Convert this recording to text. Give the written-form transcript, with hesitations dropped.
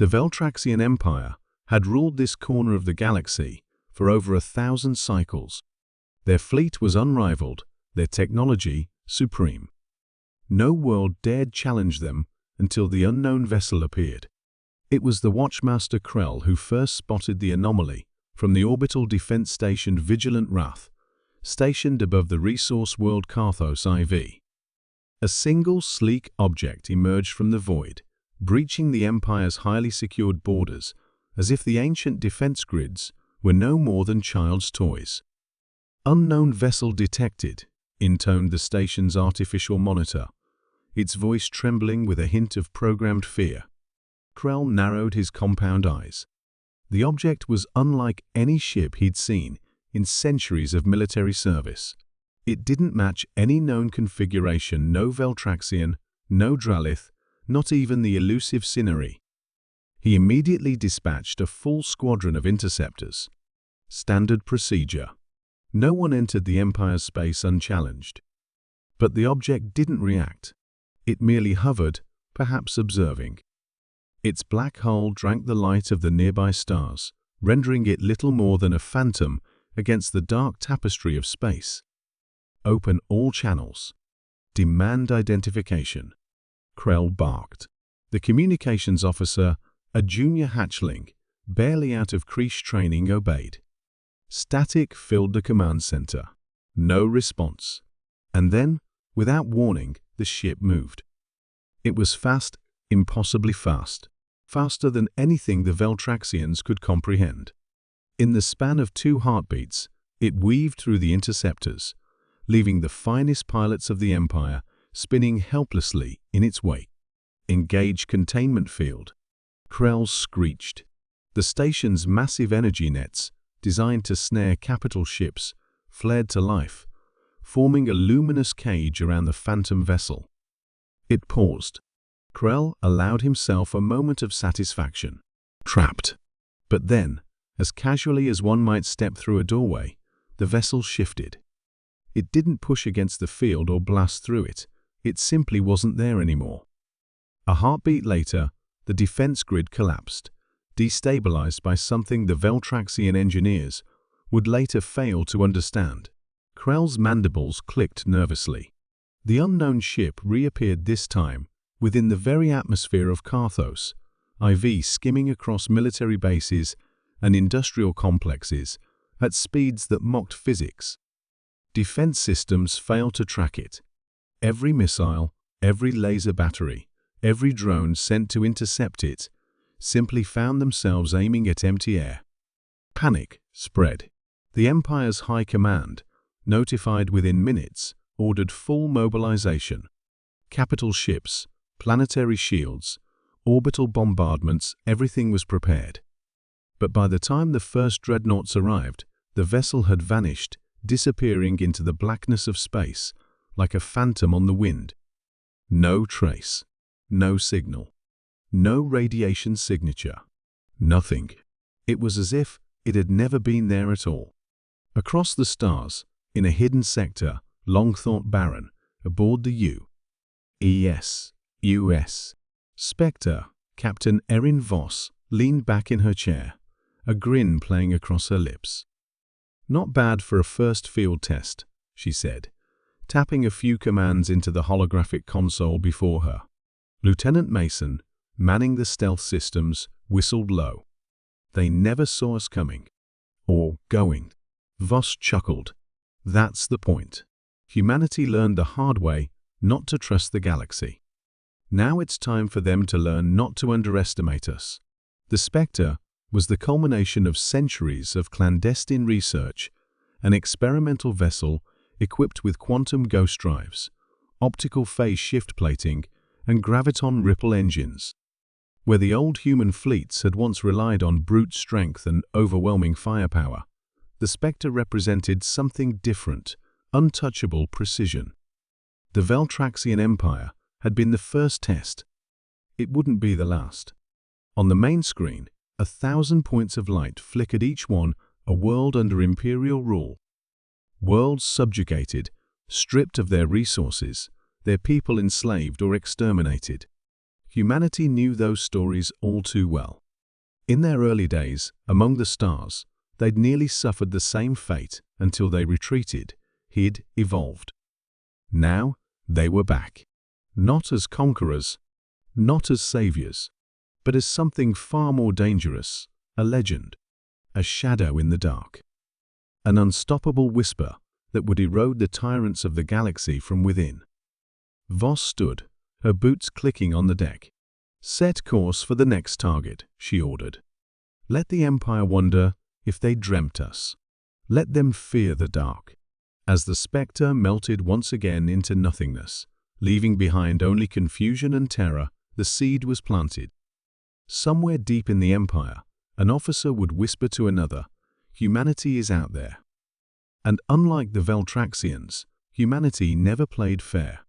The Veltraxian Empire had ruled this corner of the galaxy for over 1,000 cycles. Their fleet was unrivaled, their technology supreme. No world dared challenge them until the unknown vessel appeared. It was the Watchmaster Krell who first spotted the anomaly from the orbital defense station Vigilant Wrath, stationed above the resource world Karthos IV. A single sleek object emerged from the void, breaching the Empire's highly secured borders, as if the ancient defense grids were no more than child's toys. "Unknown vessel detected," intoned the station's artificial monitor, its voice trembling with a hint of programmed fear. Krell narrowed his compound eyes. The object was unlike any ship he'd seen in centuries of military service. It didn't match any known configuration, no Veltraxian, no Dralith, not even the elusive Cineri. He immediately dispatched a full squadron of interceptors. Standard procedure. No one entered the Empire's space unchallenged. But the object didn't react. It merely hovered, perhaps observing. Its black hull drank the light of the nearby stars, rendering it little more than a phantom against the dark tapestry of space. "Open all channels. Demand identification," Krell barked. The communications officer, a junior hatchling, barely out of creche training, obeyed. Static filled the command center. No response. And then, without warning, the ship moved. It was fast, impossibly fast. Faster than anything the Veltraxians could comprehend. In the span of 2 heartbeats, it weaved through the interceptors, leaving the finest pilots of the Empire spinning helplessly in its wake. "Engage containment field," Krell screeched. The station's massive energy nets, designed to snare capital ships, flared to life, forming a luminous cage around the phantom vessel. It paused. Krell allowed himself a moment of satisfaction. Trapped. But then, as casually as one might step through a doorway, the vessel shifted. It didn't push against the field or blast through it. It simply wasn't there anymore. A heartbeat later, the defense grid collapsed, destabilized by something the Veltraxian engineers would later fail to understand. Krell's mandibles clicked nervously. The unknown ship reappeared this time within the very atmosphere of Karthos IV, skimming across military bases and industrial complexes at speeds that mocked physics. Defense systems failed to track it. Every missile, every laser battery, every drone sent to intercept it simply found themselves aiming at empty air. Panic spread. The Empire's high command, notified within minutes, ordered full mobilization. Capital ships, planetary shields, orbital bombardments, everything was prepared. But by the time the first dreadnoughts arrived, the vessel had vanished, disappearing into the blackness of space, like a phantom on the wind. No trace, no signal, no radiation signature, nothing. It was as if it had never been there at all. Across the stars, in a hidden sector, long thought barren, aboard the U.S. Spectre, Captain Erin Voss leaned back in her chair, a grin playing across her lips. "Not bad for a first field test," she said, tapping a few commands into the holographic console before her. Lieutenant Mason, manning the stealth systems, whistled low. "They never saw us coming. Or going." Voss chuckled. "That's the point. Humanity learned the hard way not to trust the galaxy. Now it's time for them to learn not to underestimate us." The Spectre was the culmination of centuries of clandestine research, an experimental vessel equipped with quantum ghost drives, optical phase shift plating, and graviton ripple engines. Where the old human fleets had once relied on brute strength and overwhelming firepower, the Spectre represented something different, untouchable precision. The Veltraxian Empire had been the first test. It wouldn't be the last. On the main screen, 1,000 points of light flickered, each one a world under imperial rule. Worlds subjugated, stripped of their resources, their people enslaved or exterminated. Humanity knew those stories all too well. In their early days, among the stars, they'd nearly suffered the same fate until they retreated, hid, evolved. Now, they were back. Not as conquerors, not as saviors, but as something far more dangerous, a legend, a shadow in the dark. An unstoppable whisper that would erode the tyrants of the galaxy from within. Voss stood, her boots clicking on the deck. "Set course for the next target," she ordered. "Let the Empire wonder if they dreamt us. Let them fear the dark." As the spectre melted once again into nothingness, leaving behind only confusion and terror, the seed was planted. Somewhere deep in the Empire, an officer would whisper to another, "Humanity is out there." And unlike the Veltraxians, humanity never played fair.